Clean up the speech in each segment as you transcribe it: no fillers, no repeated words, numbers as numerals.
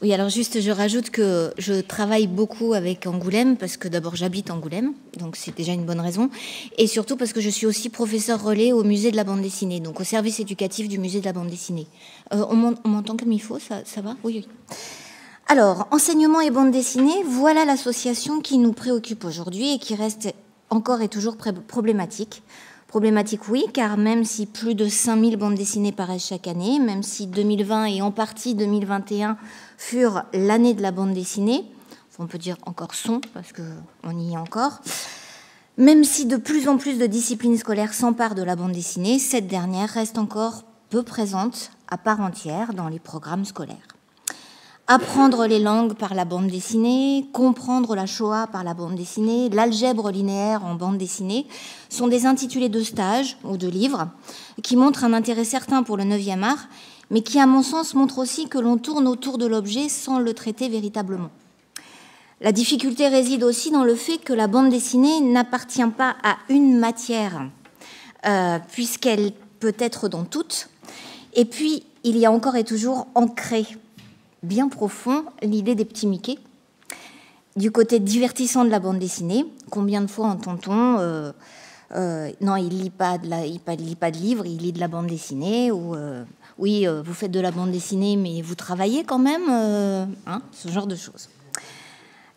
Oui, alors juste, je rajoute que je travaille beaucoup avec Angoulême, parce que d'abord j'habite Angoulême, donc c'est déjà une bonne raison, et surtout parce que je suis aussi professeur relais au musée de la bande dessinée, donc au service éducatif du musée de la bande dessinée. On m'entend comme il faut, ça va? Oui, oui. Alors, enseignement et bande dessinée, voilà l'association qui nous préoccupe aujourd'hui et qui reste encore et toujours problématique. Problématique, oui, car même si plus de 5000 bandes dessinées paraissent chaque année, même si 2020 et en partie 2021 furent l'année de la bande dessinée, on peut dire encore sont, parce qu'on y est encore, même si de plus en plus de disciplines scolaires s'emparent de la bande dessinée, cette dernière reste encore peu présente à part entière dans les programmes scolaires. Apprendre les langues par la bande dessinée, comprendre la Shoah par la bande dessinée, l'algèbre linéaire en bande dessinée sont des intitulés de stages ou de livres qui montrent un intérêt certain pour le 9e art, mais qui, à mon sens, montrent aussi que l'on tourne autour de l'objet sans le traiter véritablement. La difficulté réside aussi dans le fait que la bande dessinée n'appartient pas à une matière, puisqu'elle peut être dans toutes, et puis il y a encore et toujours ancré bien profond l'idée des petits Mickey. Du côté divertissant de la bande dessinée, combien de fois entend-on non, il lit pas de livre, il lit de la bande dessinée, ou oui, vous faites de la bande dessinée, mais vous travaillez quand même, ce genre de choses.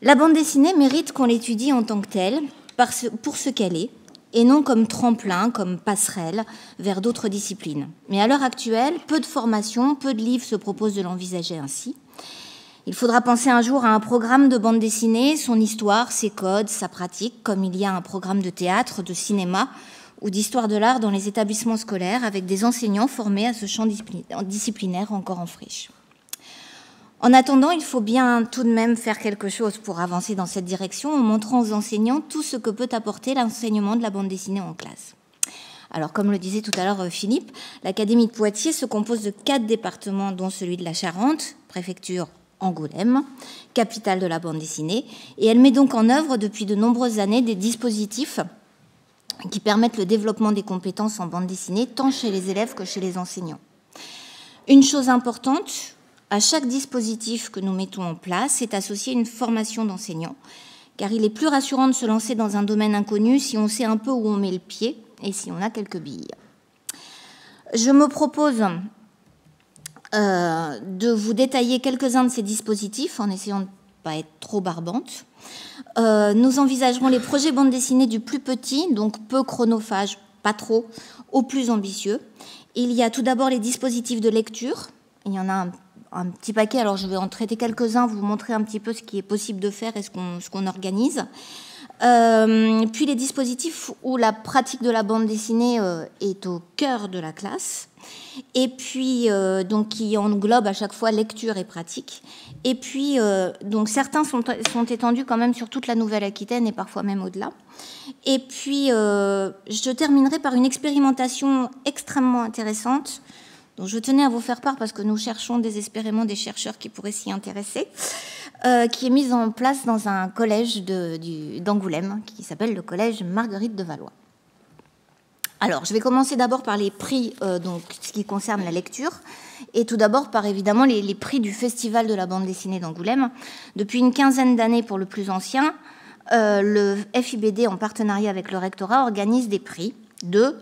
La bande dessinée mérite qu'on l'étudie en tant que telle, pour ce qu'elle est, et non comme tremplin, comme passerelle vers d'autres disciplines. Mais à l'heure actuelle, peu de formations, peu de livres se proposent de l'envisager ainsi. Il faudra penser un jour à un programme de bande dessinée, son histoire, ses codes, sa pratique, comme il y a un programme de théâtre, de cinéma ou d'histoire de l'art dans les établissements scolaires, avec des enseignants formés à ce champ disciplinaire encore en friche. En attendant, il faut bien tout de même faire quelque chose pour avancer dans cette direction en montrant aux enseignants tout ce que peut apporter l'enseignement de la bande dessinée en classe. Alors, comme le disait tout à l'heure Philippe, l'Académie de Poitiers se compose de 4 départements, dont celui de la Charente, préfecture Angoulême, capitale de la bande dessinée, et elle met donc en œuvre depuis de nombreuses années des dispositifs qui permettent le développement des compétences en bande dessinée, tant chez les élèves que chez les enseignants. Une chose importante, à chaque dispositif que nous mettons en place est associée une formation d'enseignants, car il est plus rassurant de se lancer dans un domaine inconnu si on sait un peu où on met le pied et si on a quelques billes. Je me propose de vous détailler quelques-uns de ces dispositifs en essayant de ne pas être trop barbante. Nous envisagerons les projets bande dessinée du plus petit, donc peu chronophage, pas trop, au plus ambitieux. Il y a tout d'abord les dispositifs de lecture. Il y en a un petit paquet, alors je vais en traiter quelques-uns, vous montrer un petit peu ce qui est possible de faire et ce qu'on organise. Puis les dispositifs où la pratique de la bande dessinée est au cœur de la classe, et puis donc qui englobe à chaque fois lecture et pratique. Et puis donc certains sont étendus quand même sur toute la Nouvelle-Aquitaine et parfois même au-delà. Et puis je terminerai par une expérimentation extrêmement intéressante dont je tenais à vous faire part parce que nous cherchons désespérément des chercheurs qui pourraient s'y intéresser, qui est mise en place dans un collège d'Angoulême qui s'appelle le collège Marguerite de Valois. Alors, je vais commencer d'abord par les prix, donc ce qui concerne la lecture, et tout d'abord par évidemment les prix du Festival de la bande dessinée d'Angoulême. Depuis une quinzaine d'années pour le plus ancien, le FIBD, en partenariat avec le rectorat, organise des prix. Deux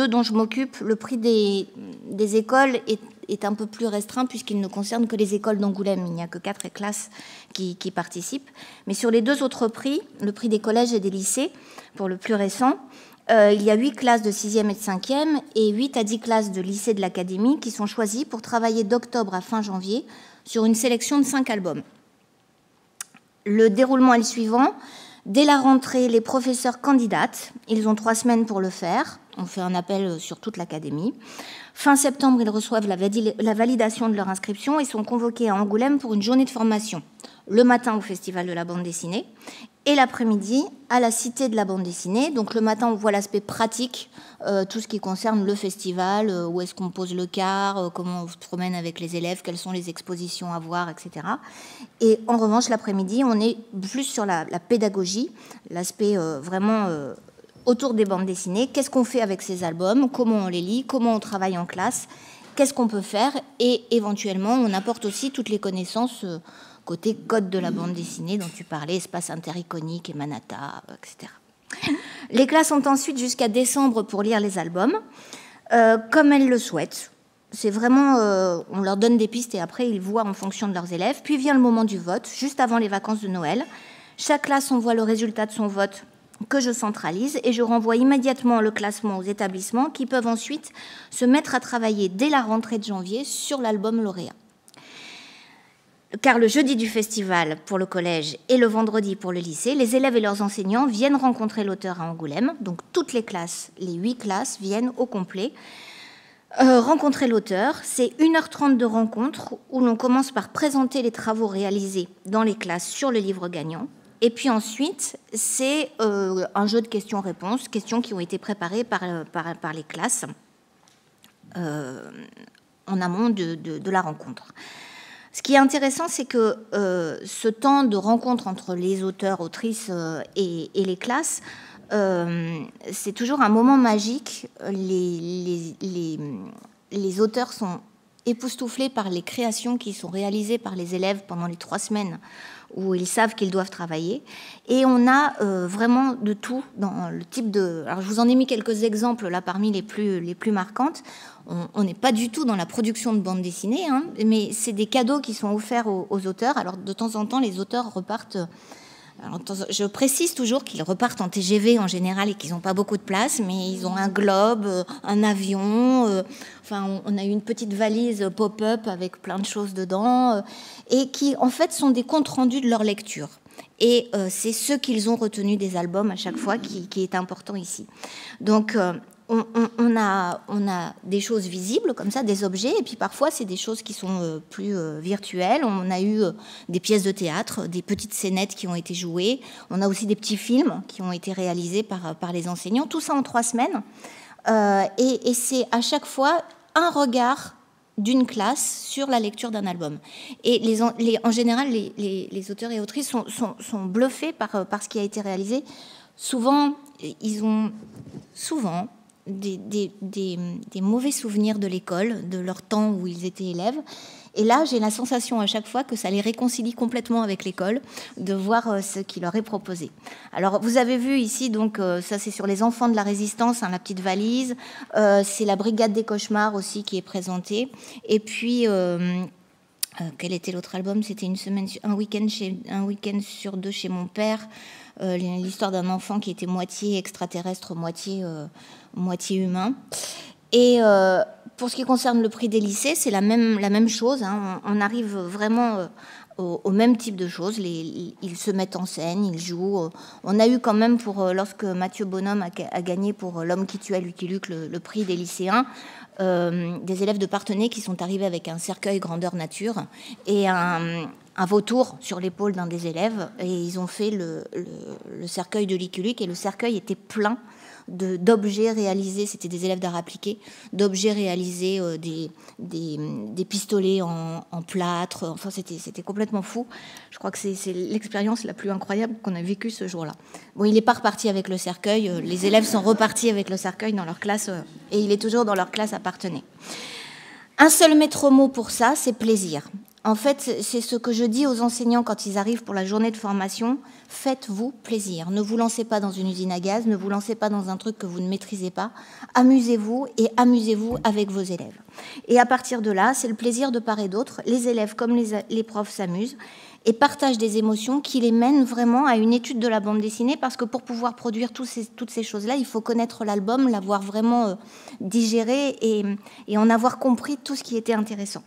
dont je m'occupe. Le prix des écoles est un peu plus restreint puisqu'il ne concerne que les écoles d'Angoulême. Il n'y a que 4 classes qui participent. Mais sur les 2 autres prix, le prix des collèges et des lycées, pour le plus récent, il y a 8 classes de 6e et de 5e et 8 à 10 classes de lycée de l'Académie qui sont choisies pour travailler d'octobre à fin janvier sur une sélection de 5 albums. Le déroulement est le suivant. Dès la rentrée, les professeurs candidatent. Ils ont 3 semaines pour le faire. On fait un appel sur toute l'Académie. Fin septembre, ils reçoivent la validation de leur inscription et sont convoqués à Angoulême pour une journée de formation. Le matin au Festival de la bande dessinée et l'après-midi à la Cité de la bande dessinée. Donc le matin, on voit l'aspect pratique, tout ce qui concerne le festival, où est-ce qu'on pose le car, comment on se promène avec les élèves, quelles sont les expositions à voir, etc. Et en revanche, l'après-midi, on est plus sur la pédagogie, l'aspect vraiment autour des bandes dessinées. Qu'est-ce qu'on fait avec ces albums, comment on les lit, comment on travaille en classe qu'est-ce qu'on peut faire, et éventuellement, on apporte aussi toutes les connaissances côté code de la bande dessinée dont tu parlais, espace intericonique, Emanata, etc. Les classes ont ensuite jusqu'à décembre pour lire les albums, comme elles le souhaitent. C'est vraiment, on leur donne des pistes et après ils voient en fonction de leurs élèves. Puis vient le moment du vote, juste avant les vacances de Noël. Chaque classe envoie le résultat de son vote que je centralise et je renvoie immédiatement le classement aux établissements qui peuvent ensuite se mettre à travailler dès la rentrée de janvier sur l'album lauréat. Car le jeudi du festival pour le collège et le vendredi pour le lycée, les élèves et leurs enseignants viennent rencontrer l'auteur à Angoulême. Donc toutes les classes, les 8 classes, viennent au complet rencontrer l'auteur. C'est 1h30 de rencontre où l'on commence par présenter les travaux réalisés dans les classes sur le livre gagnant. Et puis ensuite, c'est un jeu de questions-réponses, questions qui ont été préparées par les classes en amont de la rencontre. Ce qui est intéressant, c'est que ce temps de rencontre entre les auteurs, autrices et les classes, c'est toujours un moment magique. Les auteurs sont époustouflés par les créations qui sont réalisées par les élèves pendant les 3 semaines où ils savent qu'ils doivent travailler. Et on a vraiment de tout dans le type de... Alors, je vous en ai mis quelques exemples là parmi les plus marquantes. On n'est pas du tout dans la production de bande dessinée, hein, mais c'est des cadeaux qui sont offerts aux auteurs. Alors, de temps en temps, les auteurs repartent... Alors, je précise toujours qu'ils repartent en TGV en général et qu'ils n'ont pas beaucoup de place, mais ils ont un globe, un avion, enfin on a une petite valise pop-up avec plein de choses dedans, et qui en fait sont des comptes rendus de leur lecture. Et c'est ce qu'ils ont retenu des albums à chaque fois qui est important ici. Donc on a des choses visibles comme ça, des objets, et puis parfois c'est des choses qui sont plus virtuelles. On a eu des pièces de théâtre, des petites scénettes qui ont été jouées. On a aussi des petits films qui ont été réalisés par les enseignants. Tout ça en 3 semaines. Et c'est à chaque fois un regard d'une classe sur la lecture d'un album. Et en général, les auteurs et autrices sont bluffés par ce qui a été réalisé. Souvent, ils ont des mauvais souvenirs de l'école, de leur temps où ils étaient élèves. Et là, j'ai la sensation à chaque fois que ça les réconcilie complètement avec l'école, de voir ce qui leur est proposé. Alors, vous avez vu ici, donc, ça c'est sur les enfants de la résistance, hein, la petite valise. C'est la brigade des cauchemars aussi qui est présentée. Et puis, quel était l'autre album? C'était un week-end sur 2 chez mon père. L'histoire d'un enfant qui était moitié extraterrestre, moitié humain. Et pour ce qui concerne le prix des lycées, c'est la même chose, hein. On arrive vraiment au même type de choses. Ils se mettent en scène, ils jouent. On a eu quand même, lorsque Mathieu Bonhomme a gagné pour L'homme qui tuait Lucky Luke le prix des lycéens, des élèves de Parthenay qui sont arrivés avec un cercueil grandeur nature et un vautour sur l'épaule d'un des élèves, et ils ont fait le cercueil de Lucky Luke, et le cercueil était plein d'objets réalisés, c'était des élèves d'art appliqué, d'objets réalisés, des pistolets en plâtre, enfin c'était complètement fou. Je crois que c'est l'expérience la plus incroyable qu'on a vécue ce jour-là. Bon, il n'est pas reparti avec le cercueil, les élèves sont repartis avec le cercueil dans leur classe, et il est toujours dans leur classe à Parthenay. Un seul maître mot pour ça, c'est plaisir. En fait, c'est ce que je dis aux enseignants quand ils arrivent pour la journée de formation. Faites-vous plaisir. Ne vous lancez pas dans une usine à gaz, ne vous lancez pas dans un truc que vous ne maîtrisez pas. Amusez-vous et amusez-vous avec vos élèves. Et à partir de là, c'est le plaisir de part et d'autre. Les élèves comme les profs s'amusent et partagent des émotions qui les mènent vraiment à une étude de la bande dessinée, parce que pour pouvoir produire toutes ces choses-là, il faut connaître l'album, l'avoir vraiment digéré et en avoir compris tout ce qui était intéressant.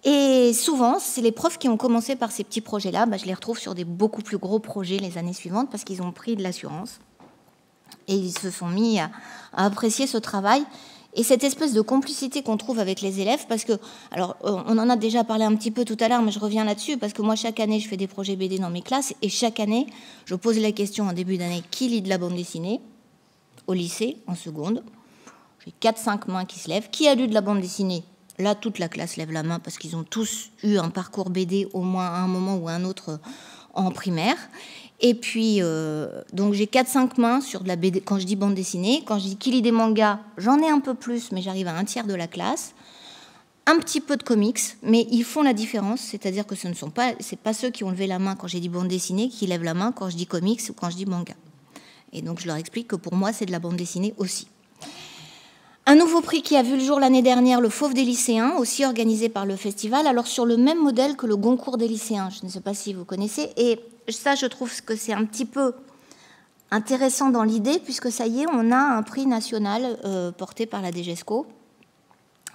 Et souvent, c'est les profs qui ont commencé par ces petits projets-là. Je les retrouve sur des beaucoup plus gros projets les années suivantes parce qu'ils ont pris de l'assurance et ils se sont mis à apprécier ce travail et cette espèce de complicité qu'on trouve avec les élèves. Parce que, alors, on en a déjà parlé un petit peu tout à l'heure, mais je reviens là-dessus parce que moi, chaque année, je fais des projets BD dans mes classes et chaque année, je pose la question en début d'année: qui lit de la bande dessinée au lycée, en seconde? J'ai 4-5 mains qui se lèvent. Qui a lu de la bande dessinée? Là, toute la classe lève la main parce qu'ils ont tous eu un parcours BD au moins à un moment ou à un autre en primaire. Et puis, donc j'ai 4-5 mains sur de la BD quand je dis bande dessinée. Quand je dis qui lit des mangas, j'en ai un peu plus, mais j'arrive à un tiers de la classe. un petit peu de comics, mais ils font la différence, c'est-à-dire que c'est pas ceux qui ont levé la main quand j'ai dit bande dessinée qui lèvent la main quand je dis comics ou quand je dis manga. Et donc je leur explique que pour moi c'est de la bande dessinée aussi. Un nouveau prix qui a vu le jour l'année dernière, le Fauve des lycéens, aussi organisé par le festival, alors sur le même modèle que le Goncourt des lycéens, je ne sais pas si vous connaissez, et ça je trouve que c'est un petit peu intéressant dans l'idée, puisque ça y est, on a un prix national porté par la DGESCO,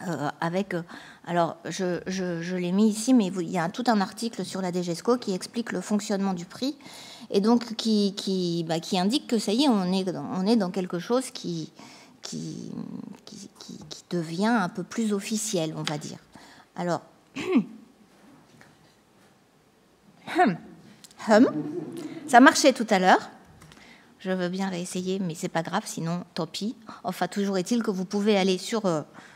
alors je l'ai mis ici, mais il y a tout un article sur la DGESCO qui explique le fonctionnement du prix, et donc qui indique que ça y est, on est dans quelque chose qui devient un peu plus officiel, on va dire. Alors, ça marchait tout à l'heure. Je veux bien réessayer, mais c'est pas grave, sinon tant pis. Enfin, toujours est-il que vous pouvez aller sur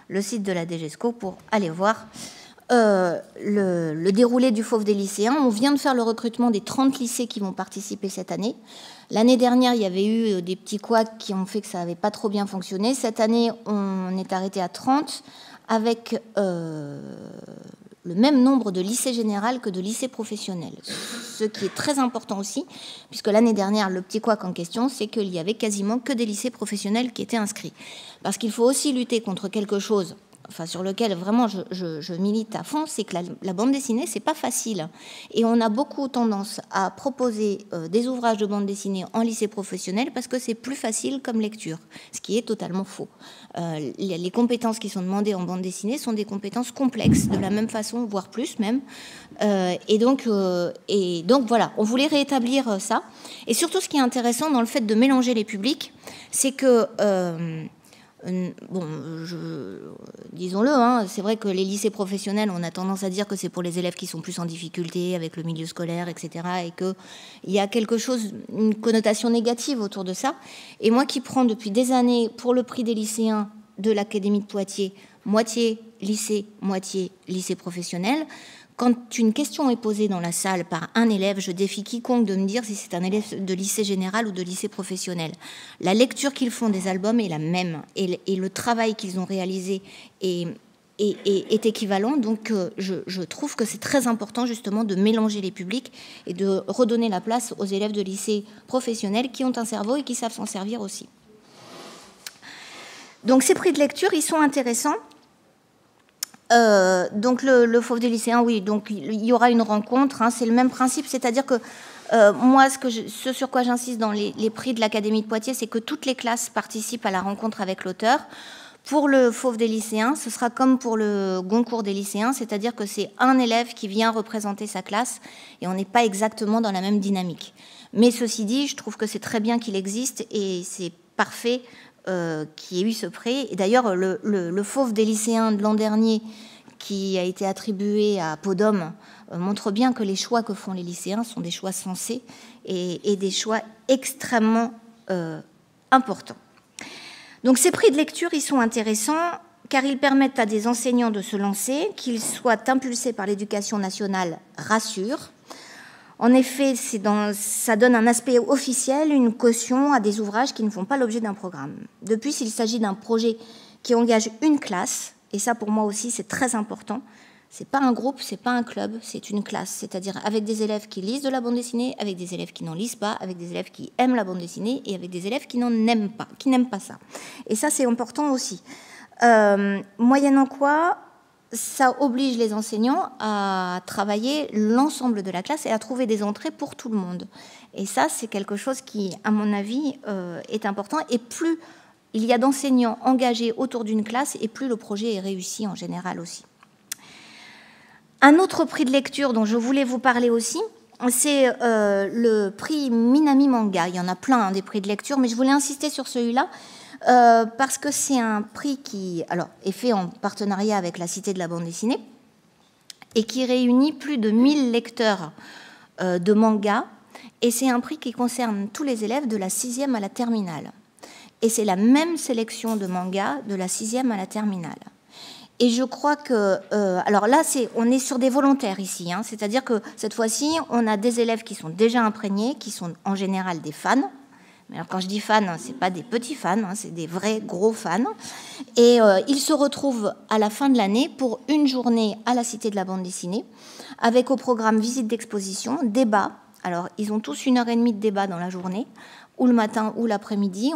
le site de la DGESCO pour aller voir le déroulé du Fauve des lycéens. On vient de faire le recrutement des 30 lycées qui vont participer cette année. L'année dernière, il y avait eu des petits couacs qui ont fait que ça n'avait pas trop bien fonctionné. Cette année, on est arrêté à 30 avec le même nombre de lycées généraux que de lycées professionnels. Ce qui est très important aussi, puisque l'année dernière, le petit couac en question, c'est qu'il y avait quasiment que des lycées professionnels qui étaient inscrits. Parce qu'il faut aussi lutter contre quelque chose, enfin sur lequel vraiment je milite à fond, c'est que la bande dessinée, c'est pas facile. Et on a beaucoup tendance à proposer des ouvrages de bande dessinée en lycée professionnel parce que c'est plus facile comme lecture, ce qui est totalement faux. Les compétences qui sont demandées en bande dessinée sont des compétences complexes, de la même façon, voire plus même. Et donc voilà, on voulait rétablir ça. Et surtout, ce qui est intéressant dans le fait de mélanger les publics, c'est que disons-le, hein, c'est vrai que les lycées professionnels, on a tendance à dire que c'est pour les élèves qui sont plus en difficulté avec le milieu scolaire, etc., et qu'il y a quelque chose, une connotation négative autour de ça. Et moi qui prends depuis des années pour le prix des lycéens de l'Académie de Poitiers, moitié lycée professionnel, quand une question est posée dans la salle par un élève, je défie quiconque de me dire si c'est un élève de lycée général ou de lycée professionnel. La lecture qu'ils font des albums est la même et le travail qu'ils ont réalisé est équivalent. Donc je trouve que c'est très important justement de mélanger les publics et de redonner la place aux élèves de lycée professionnels qui ont un cerveau et qui savent s'en servir aussi. Donc ces prix de lecture, ils sont intéressants. Donc le Fauve des lycéens, oui, donc il y aura une rencontre, hein, c'est le même principe, c'est-à-dire que moi, ce sur quoi j'insiste dans les prix de l'Académie de Poitiers, c'est que toutes les classes participent à la rencontre avec l'auteur. Pour le Fauve des lycéens, ce sera comme pour le Goncourt des lycéens, c'est-à-dire que c'est un élève qui vient représenter sa classe et on n'est pas exactement dans la même dynamique. Mais ceci dit, je trouve que c'est très bien qu'il existe et c'est parfait qui ait eu ce prix. Et d'ailleurs, le Fauve des lycéens de l'an dernier, qui a été attribué à Podum, montre bien que les choix que font les lycéens sont des choix sensés et des choix extrêmement importants. Donc ces prix de lecture, ils sont intéressants car ils permettent à des enseignants de se lancer, qu'ils soient impulsés par l'éducation nationale, rassure. En effet, ça donne un aspect officiel, une caution à des ouvrages qui ne font pas l'objet d'un programme. De plus, il s'agit d'un projet qui engage une classe, et ça pour moi aussi c'est très important. C'est pas un groupe, c'est pas un club, c'est une classe, c'est-à-dire avec des élèves qui lisent de la bande dessinée, avec des élèves qui n'en lisent pas, avec des élèves qui aiment la bande dessinée et avec des élèves qui n'aiment pas ça. Et ça c'est important aussi. Moyennant quoi, ça oblige les enseignants à travailler l'ensemble de la classe et à trouver des entrées pour tout le monde. Et ça, c'est quelque chose qui, à mon avis, est important. Et plus il y a d'enseignants engagés autour d'une classe, et plus le projet est réussi en général aussi. Un autre prix de lecture dont je voulais vous parler aussi, c'est le prix Minami Manga. Il y en a plein, hein, des prix de lecture, mais je voulais insister sur celui-là. Parce que c'est un prix qui est fait en partenariat avec la Cité de la bande dessinée et qui réunit plus de 1000 lecteurs de manga. Et c'est un prix qui concerne tous les élèves de la 6e à la terminale. Et c'est la même sélection de manga de la 6e à la terminale. Et je crois que... alors là, on est sur des volontaires ici. Hein, c'est-à-dire que cette fois-ci, on a des élèves qui sont déjà imprégnés, qui sont en général des fans, Alors, quand je dis fans, c'est pas des petits fans, hein, c'est des vrais gros fans. Et ils se retrouvent à la fin de l'année pour une journée à la Cité de la bande dessinée, avec au programme visite d'exposition, débat. Alors, ils ont tous 1h30 de débat dans la journée, ou le matin ou l'après-midi.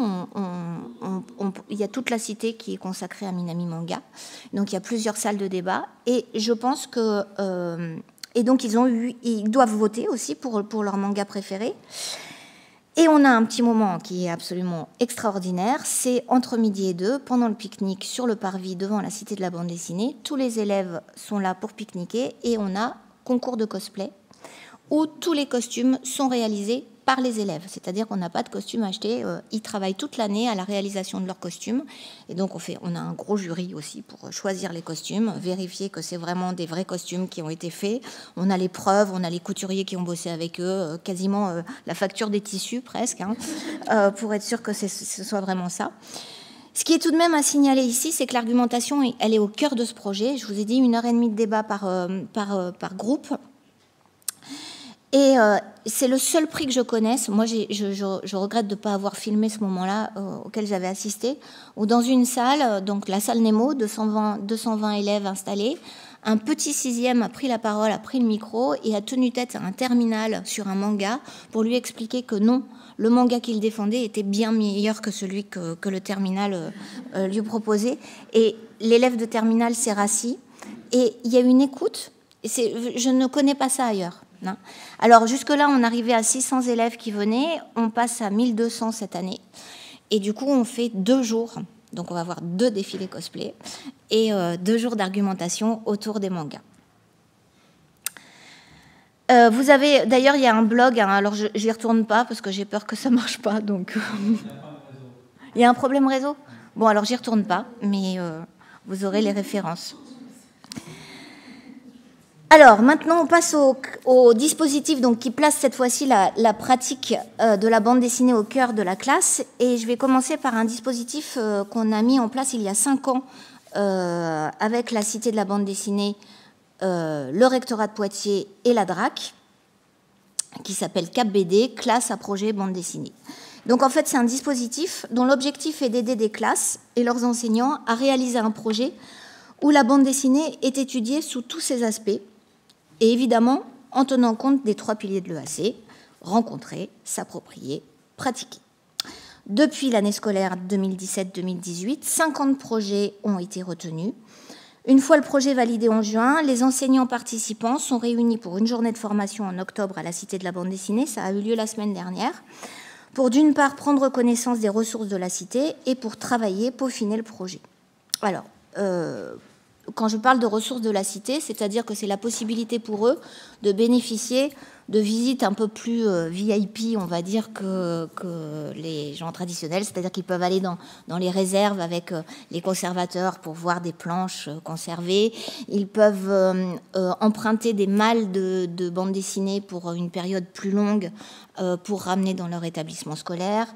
Il y a toute la cité qui est consacrée à Minami Manga. Donc, il y a plusieurs salles de débat. Et je pense que... et donc, ils doivent voter aussi pour leur manga préféré. Et on a un petit moment qui est absolument extraordinaire. C'est entre midi et 2, pendant le pique-nique sur le parvis devant la Cité de la bande dessinée. Tous les élèves sont là pour pique-niquer et on a concours de cosplay où tous les costumes sont réalisés par les élèves. C'est-à-dire qu'on n'a pas de costumes achetés. Ils travaillent toute l'année à la réalisation de leurs costumes. Et donc, on a un gros jury aussi pour choisir les costumes, vérifier que c'est vraiment des vrais costumes qui ont été faits. On a les preuves, on a les couturiers qui ont bossé avec eux, quasiment la facture des tissus presque, hein, pour être sûr que ce soit vraiment ça. Ce qui est tout de même à signaler ici, c'est que l'argumentation, elle est au cœur de ce projet. Je vous ai dit 1h30 de débat par groupe. Et c'est le seul prix que je connaisse. Moi, je regrette de ne pas avoir filmé ce moment-là auquel j'avais assisté, où dans une salle, donc la salle Nemo, 220 élèves installés, un petit sixième a pris la parole, a pris le micro et a tenu tête à un terminal sur un manga pour lui expliquer que non, le manga qu'il défendait était bien meilleur que celui que le terminal lui proposait. Et l'élève de terminal s'est rassis et il y a une écoute. Je ne connais pas ça ailleurs. Non. Alors jusque-là, on arrivait à 600 élèves qui venaient, on passe à 1200 cette année. Et du coup, on fait 2 jours. Donc on va avoir 2 défilés cosplay et 2 jours d'argumentation autour des mangas. Vous avez, d'ailleurs, il y a un blog, hein, alors je n'y retourne pas parce que j'ai peur que ça ne marche pas. Donc... Il y a un problème réseau ? Bon, alors j'y retourne pas, mais vous aurez les références. Alors, maintenant, on passe au dispositif donc, qui place cette fois-ci la pratique de la bande dessinée au cœur de la classe. Et je vais commencer par un dispositif qu'on a mis en place il y a 5 ans avec la Cité de la bande dessinée, le rectorat de Poitiers et la DRAC, qui s'appelle Cap BD, classe à projet bande dessinée. Donc, en fait, c'est un dispositif dont l'objectif est d'aider des classes et leurs enseignants à réaliser un projet où la bande dessinée est étudiée sous tous ses aspects, et évidemment en tenant compte des 3 piliers de l'EAC, rencontrer, s'approprier, pratiquer. Depuis l'année scolaire 2017-2018, 50 projets ont été retenus. Une fois le projet validé en juin, les enseignants participants sont réunis pour une journée de formation en octobre à la Cité de la bande dessinée, ça a eu lieu la semaine dernière, pour d'une part prendre connaissance des ressources de la Cité et pour travailler, peaufiner le projet. Alors, quand je parle de ressources de la Cité, c'est-à-dire que c'est la possibilité pour eux de bénéficier de visites un peu plus VIP, on va dire, que les gens traditionnels, c'est-à-dire qu'ils peuvent aller dans les réserves avec les conservateurs pour voir des planches conservées, ils peuvent emprunter des malles de bande dessinée pour une période plus longue pour ramener dans leur établissement scolaire.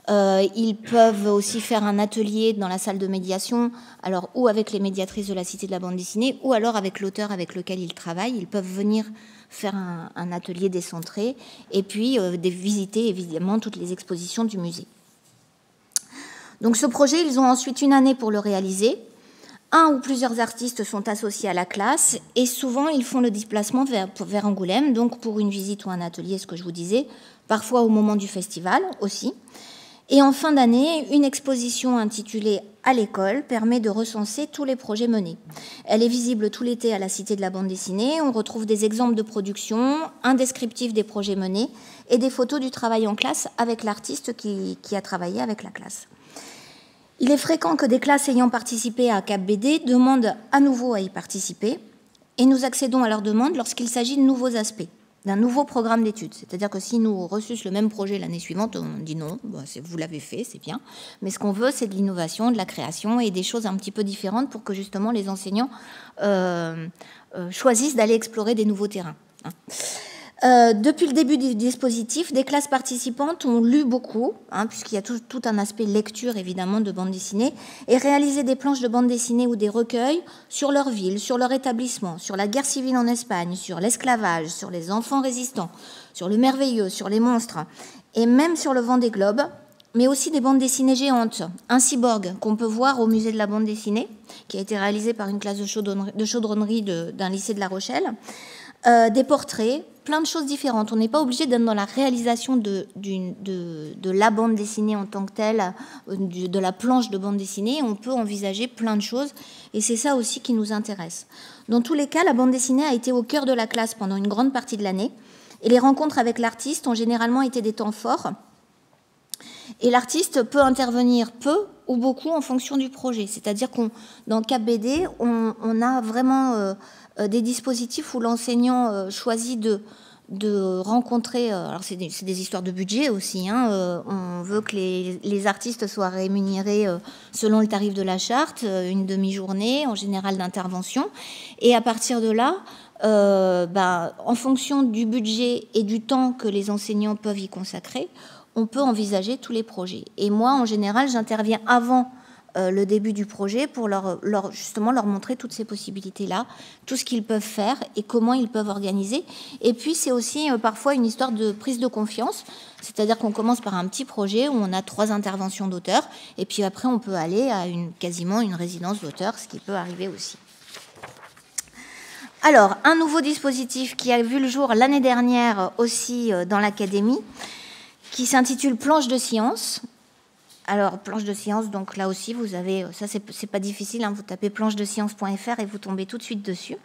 Ils peuvent aussi faire un atelier dans la salle de médiation, alors ou avec les médiatrices de la Cité de la bande dessinée, ou alors avec l'auteur avec lequel ils travaillent. Ils peuvent venir faire un atelier décentré et puis visiter évidemment toutes les expositions du musée. Donc ce projet, ils ont ensuite une année pour le réaliser. Un ou plusieurs artistes sont associés à la classe et souvent ils font le déplacement vers Angoulême, donc pour une visite ou un atelier, ce que je vous disais, parfois au moment du festival aussi. Et en fin d'année, une exposition intitulée « À l'école » permet de recenser tous les projets menés. Elle est visible tout l'été à la Cité de la bande dessinée. On retrouve des exemples de production, un descriptif des projets menés et des photos du travail en classe avec l'artiste qui a travaillé avec la classe. Il est fréquent que des classes ayant participé à Cap BD demandent à nouveau à y participer et nous accédons à leur demande lorsqu'il s'agit de nouveaux aspects, d'un nouveau programme d'études. C'est-à-dire que si nous reçussent le même projet l'année suivante, on dit non, vous l'avez fait, c'est bien. Mais ce qu'on veut, c'est de l'innovation, de la création et des choses un petit peu différentes pour que justement les enseignants choisissent d'aller explorer des nouveaux terrains. Depuis le début du dispositif, des classes participantes ont lu beaucoup, puisqu'il y a tout un aspect lecture évidemment de bande dessinée, et réalisé des planches de bande dessinée ou des recueils sur leur ville, sur leur établissement, sur la guerre civile en Espagne, sur l'esclavage, sur les enfants résistants, sur le merveilleux, sur les monstres, et même sur le Vendée Globe, mais aussi des bandes dessinées géantes. Un cyborg qu'on peut voir au musée de la bande dessinée, qui a été réalisé par une classe de chaudronnerie d'un lycée de La Rochelle. Des portraits, plein de choses différentes. On n'est pas obligé d'être dans la réalisation de la bande dessinée en tant que telle, de la planche de bande dessinée. On peut envisager plein de choses, et c'est ça aussi qui nous intéresse. Dans tous les cas, la bande dessinée a été au cœur de la classe pendant une grande partie de l'année, et les rencontres avec l'artiste ont généralement été des temps forts. Et l'artiste peut intervenir peu ou beaucoup en fonction du projet. C'est-à-dire qu'on, dans Cap BD, on a vraiment des dispositifs où l'enseignant choisit de rencontrer... alors c'est des histoires de budget aussi. On veut que les artistes soient rémunérés selon le tarif de la charte, une demi-journée en général d'intervention. Et à partir de là, en fonction du budget et du temps que les enseignants peuvent y consacrer, on peut envisager tous les projets. Et moi, en général, j'interviens avant le début du projet pour justement leur montrer toutes ces possibilités-là, tout ce qu'ils peuvent faire et comment ils peuvent organiser. Et puis, c'est aussi parfois une histoire de prise de confiance, c'est-à-dire qu'on commence par un petit projet où on a 3 interventions d'auteurs, et puis après, on peut aller à quasiment une résidence d'auteur, ce qui peut arriver aussi. Alors, un nouveau dispositif qui a vu le jour l'année dernière aussi dans l'académie, qui s'intitule Planche de science. Alors, planche de science, donc là aussi, vous avez... Ça, c'est pas difficile, vous tapez planchedescience.fr et vous tombez tout de suite dessus.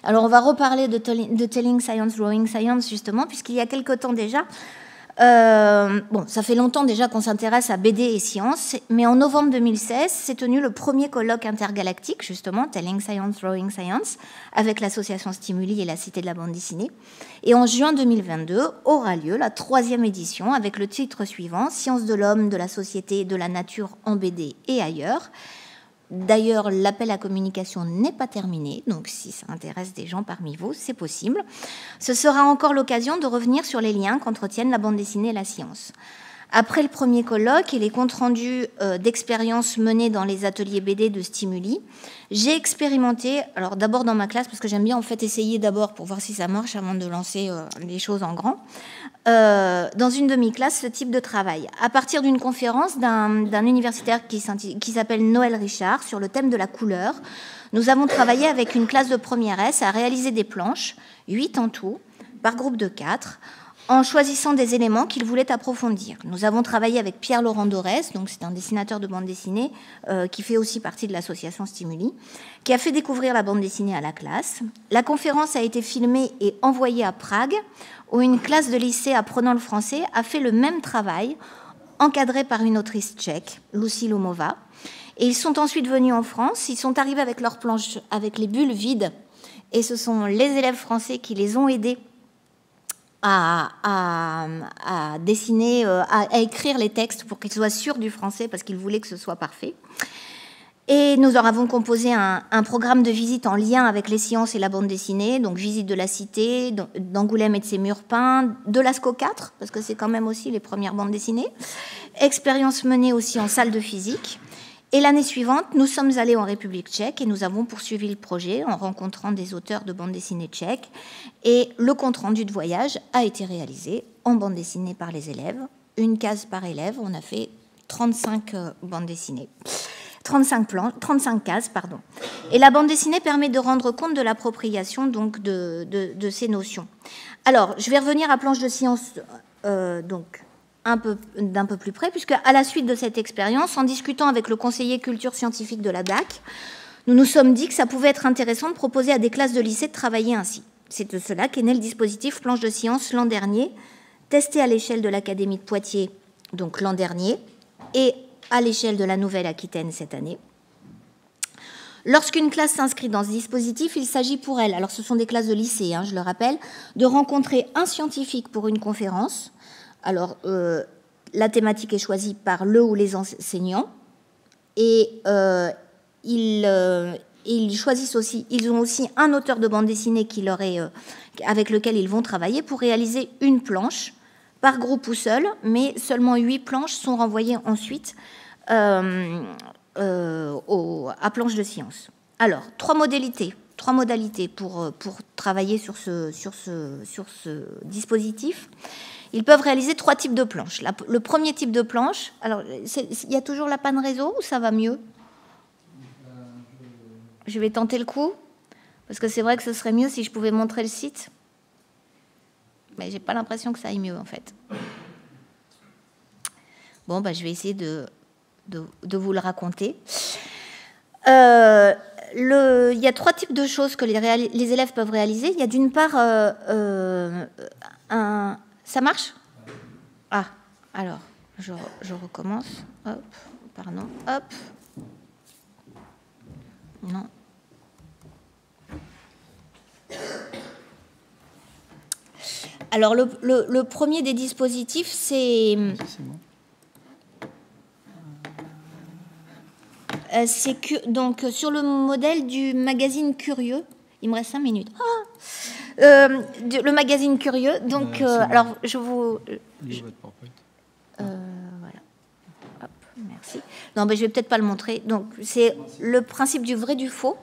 Alors, on va reparler de Telling Science, Drawing Science, justement, puisqu'il y a quelque temps déjà... ça fait longtemps déjà qu'on s'intéresse à BD et sciences, mais en novembre 2016, s'est tenu le premier colloque intergalactique, justement, Telling Science, Drawing Science, avec l'association Stimuli et la Cité de la bande dessinée. Et en juin 2022 aura lieu la 3e édition avec le titre suivant, Sciences de l'homme, de la société, de la nature en BD et ailleurs. D'ailleurs, l'appel à communication n'est pas terminé, donc si ça intéresse des gens parmi vous, c'est possible. Ce sera encore l'occasion de revenir sur les liens qu'entretiennent la bande dessinée et la science. Après le premier colloque et les comptes rendus d'expériences menées dans les ateliers BD de Stimuli, j'ai expérimenté, alors d'abord dans ma classe, parce que j'aime bien en fait essayer d'abord pour voir si ça marche avant de lancer les choses en grand, dans une demi-classe ce type de travail. À partir d'une conférence d'un universitaire qui s'appelle Noël Richard sur le thème de la couleur, nous avons travaillé avec une classe de première S à réaliser des planches, 8 en tout, par groupe de 4, en choisissant des éléments qu'il voulait approfondir. Nous avons travaillé avec Pierre-Laurent Dorès, donc c'est un dessinateur de bande dessinée qui fait aussi partie de l'association Stimuli, qui a fait découvrir la bande dessinée à la classe. La conférence a été filmée et envoyée à Prague, où une classe de lycée apprenant le français a fait le même travail, encadrée par une autrice tchèque, Lucie Lomova. Et ils sont ensuite venus en France, ils sont arrivés avec leurs planches, avec les bulles vides, et ce sont les élèves français qui les ont aidés à dessiner, à écrire les textes pour qu'ils soient sûrs du français parce qu'ils voulaient que ce soit parfait. Et nous leur avons composé un programme de visite en lien avec les sciences et la bande dessinée, donc visite de la Cité, d'Angoulême et de ses murs peints, de l'ASCO 4, parce que c'est quand même aussi les premières bandes dessinées, expérience menée aussi en salle de physique. Et l'année suivante, nous sommes allés en République tchèque et nous avons poursuivi le projet en rencontrant des auteurs de bande dessinée tchèques. Et le compte-rendu de voyage a été réalisé en bande dessinée par les élèves, une case par élève. On a fait 35 bandes dessinées, 35 cases, pardon. Et la bande dessinée permet de rendre compte de l'appropriation donc de ces notions. Alors, je vais revenir à planche de science, donc d'un peu plus près, puisque à la suite de cette expérience, en discutant avec le conseiller culture scientifique de la DAC, nous nous sommes dit que ça pouvait être intéressant de proposer à des classes de lycée de travailler ainsi. C'est de cela qu'est né le dispositif planche de science l'an dernier, testé à l'échelle de l'Académie de Poitiers, donc l'an dernier, et à l'échelle de la Nouvelle-Aquitaine cette année. Lorsqu'une classe s'inscrit dans ce dispositif, il s'agit pour elle, alors ce sont des classes de lycée, je le rappelle, de rencontrer un scientifique pour une conférence. Alors, la thématique est choisie par le ou les enseignants et ils choisissent aussi, ils ont aussi un auteur de bande dessinée avec lequel ils vont travailler pour réaliser une planche par groupe ou seul, mais seulement 8 planches sont renvoyées ensuite à planche de science. Alors, trois modalités pour travailler sur ce dispositif. ils peuvent réaliser 3 types de planches. Le premier type de planche, alors il y a toujours la panne réseau ou ça va mieux? Je vais tenter le coup, parce que c'est vrai que ce serait mieux si je pouvais montrer le site. Mais j'ai pas l'impression que ça aille mieux, en fait. Bon, bah, je vais essayer de vous le raconter. Il y a 3 types de choses que les élèves peuvent réaliser. Il y a d'une part Ça marche? Ah, alors, je recommence. Hop, pardon, hop. Non. Alors, le premier des dispositifs, c'est donc sur le modèle du magazine Curieux. Il me reste 5 minutes. Le magazine Curieux. Donc, alors, je vous... voilà. Hop, merci. Non, mais je vais peut-être pas le montrer. Donc, c'est le principe du vrai du faux.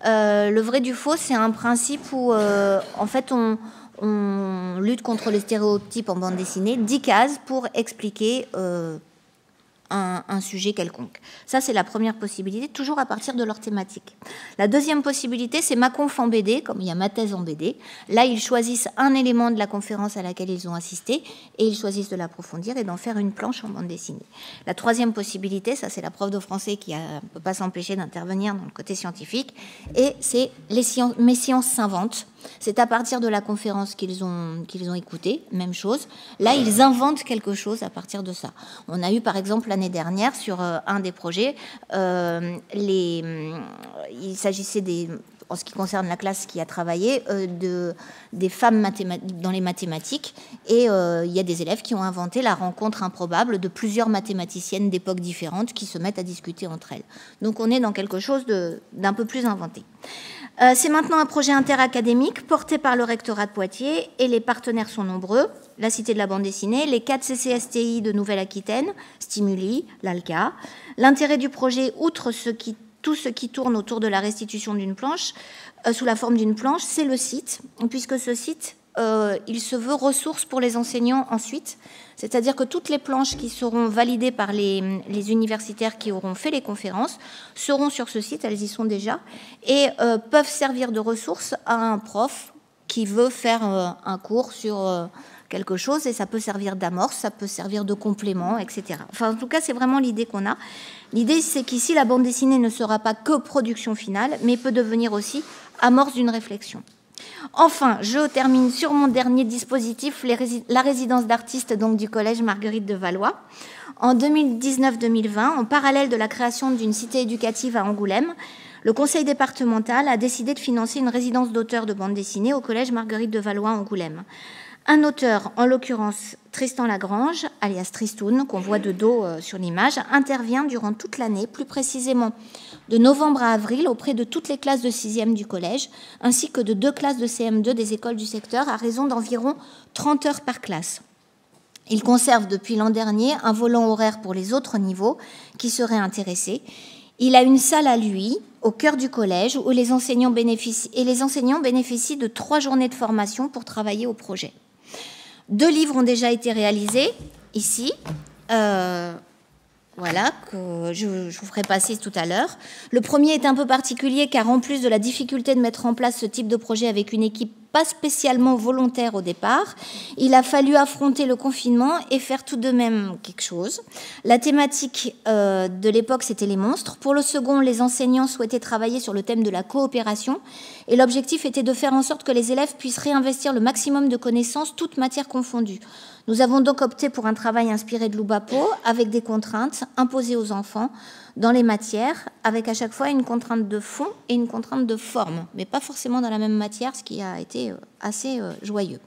Le vrai du faux, c'est un principe où, en fait, on lutte contre les stéréotypes en bande dessinée. 10 cases pour expliquer un sujet quelconque. Ça, c'est la première possibilité, toujours à partir de leur thématique. La deuxième possibilité, c'est ma conf en BD, comme il y a ma thèse en BD. Là, ils choisissent un élément de la conférence à laquelle ils ont assisté et ils choisissent de l'approfondir et d'en faire une planche en bande dessinée. La troisième possibilité, ça, c'est la prof de français qui ne peut pas s'empêcher d'intervenir dans le côté scientifique, et c'est mes sciences s'inventent. C'est à partir de la conférence qu'ils ont écoutée, même chose. Là, ils inventent quelque chose à partir de ça. On a eu, par exemple, l'année dernière, sur un des projets, il s'agissait en ce qui concerne la classe qui a travaillé, des femmes dans les mathématiques. Et il y a des élèves qui ont inventé la rencontre improbable de plusieurs mathématiciennes d'époques différentes qui se mettent à discuter entre elles. Donc on est dans quelque chose d'un peu plus inventé. C'est maintenant un projet interacadémique porté par le rectorat de Poitiers et les partenaires sont nombreux. La Cité de la bande dessinée, les 4 CCSTI de Nouvelle-Aquitaine, Stimuli, l'ALCA. L'intérêt du projet, outre tout ce qui tourne autour de la restitution d'une planche, sous la forme d'une planche, c'est le site, puisque ce site, il se veut ressource pour les enseignants ensuite. C'est-à-dire que toutes les planches qui seront validées par les universitaires qui auront fait les conférences seront sur ce site, elles y sont déjà, et peuvent servir de ressource à un prof qui veut faire un cours sur quelque chose, et ça peut servir d'amorce, ça peut servir de complément, etc. Enfin, en tout cas, c'est vraiment l'idée qu'on a. L'idée, c'est qu'ici, la bande dessinée ne sera pas que production finale, mais peut devenir aussi amorce d'une réflexion. Enfin, je termine sur mon dernier dispositif, la résidence d'artistes donc du collège Marguerite de Valois. En 2019-2020, en parallèle de la création d'une cité éducative à Angoulême, le conseil départemental a décidé de financer une résidence d'auteur de bande dessinée au collège Marguerite de Valois à Angoulême. Un auteur, en l'occurrence Tristan Lagrange, alias Tristoun, qu'on voit de dos sur l'image, intervient durant toute l'année, plus précisément de novembre à avril, auprès de toutes les classes de 6e du collège, ainsi que de 2 classes de CM2 des écoles du secteur, à raison d'environ 30 heures par classe. Il conserve depuis l'an dernier un volant horaire pour les autres niveaux qui seraient intéressés. Il a une salle à lui, au cœur du collège, où les enseignants bénéficient de 3 journées de formation pour travailler au projet. 2 livres ont déjà été réalisés, ici, voilà, que je vous ferai passer tout à l'heure. Le premier est un peu particulier, car en plus de la difficulté de mettre en place ce type de projet avec une équipe pas spécialement volontaire au départ, il a fallu affronter le confinement et faire tout de même quelque chose. La thématique de l'époque, c'était les monstres. Pour le second, les enseignants souhaitaient travailler sur le thème de la coopération et l'objectif était de faire en sorte que les élèves puissent réinvestir le maximum de connaissances, toutes matières confondues. Nous avons donc opté pour un travail inspiré de l'Oubapo avec des contraintes imposées aux enfants dans les matières, avec à chaque fois une contrainte de fond et une contrainte de forme, mais pas forcément dans la même matière, ce qui a été assez joyeux.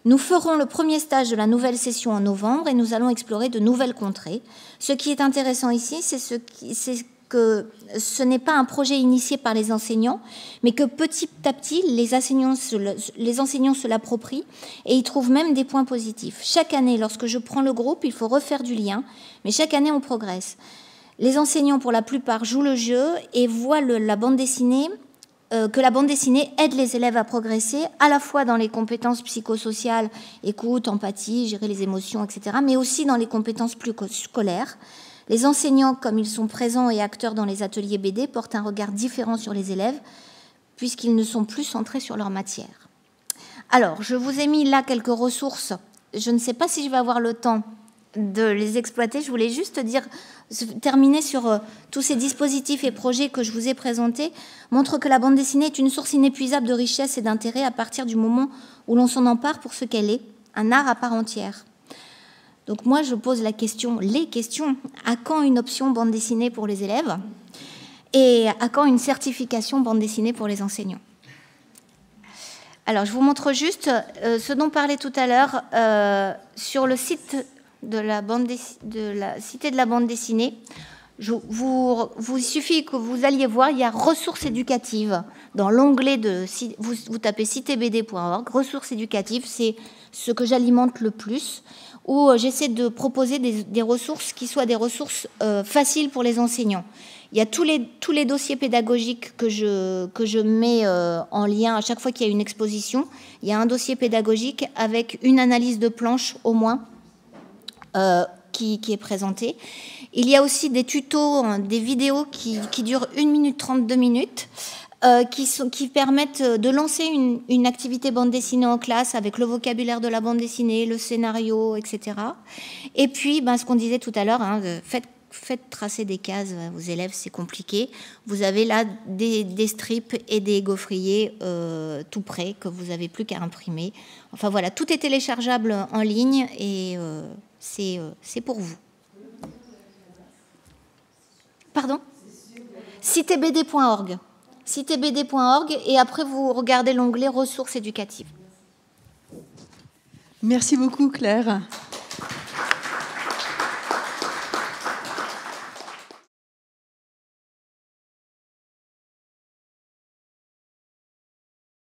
Nous ferons le premier stage de la nouvelle session en novembre et nous allons explorer de nouvelles contrées. Ce qui est intéressant ici, c'est que ce n'est pas un projet initié par les enseignants, mais que petit à petit, les enseignants se l'approprient et y trouvent même des points positifs. Chaque année, lorsque je prends le groupe, il faut refaire du lien, mais chaque année, on progresse. Les enseignants, pour la plupart, jouent le jeu et voient la bande dessinée que la bande dessinée aide les élèves à progresser, à la fois dans les compétences psychosociales, écoute, empathie, gérer les émotions, etc., mais aussi dans les compétences plus scolaires. Les enseignants, comme ils sont présents et acteurs dans les ateliers BD, portent un regard différent sur les élèves, puisqu'ils ne sont plus centrés sur leur matière. Alors, je vous ai mis là quelques ressources. Je ne sais pas si je vais avoir le temps de les exploiter. Je voulais juste terminer sur tous ces dispositifs et projets que je vous ai présentés, montrent que la bande dessinée est une source inépuisable de richesse et d'intérêt à partir du moment où l'on s'en empare pour ce qu'elle est, un art à part entière. Donc moi, je pose les questions, à quand une option bande dessinée pour les élèves et à quand une certification bande dessinée pour les enseignants? Alors, je vous montre juste ce dont parlait tout à l'heure sur le site de la Cité de la bande dessinée. Il suffit que vous alliez voir, il y a ressources éducatives. Dans l'onglet vous tapez citébd.org, ressources éducatives, c'est ce que j'alimente le plus, où j'essaie de proposer des ressources qui soient des ressources faciles pour les enseignants. Il y a tous les dossiers pédagogiques que je mets en lien à chaque fois qu'il y a une exposition. Il y a un dossier pédagogique avec une analyse de planche au moins qui est présentée. Il y a aussi des tutos, des vidéos qui durent 1 minute 32 minutes qui permettent de lancer une activité bande dessinée en classe avec le vocabulaire de la bande dessinée, le scénario, etc. Et puis, ce qu'on disait tout à l'heure, faites tracer des cases aux élèves, c'est compliqué. Vous avez là des strips et des gaufriers tout prêts que vous n'avez plus qu'à imprimer. Enfin voilà, tout est téléchargeable en ligne et c'est pour vous. Pardon ? citébd.org. citébd.org et après vous regardez l'onglet ressources éducatives. Merci beaucoup Claire.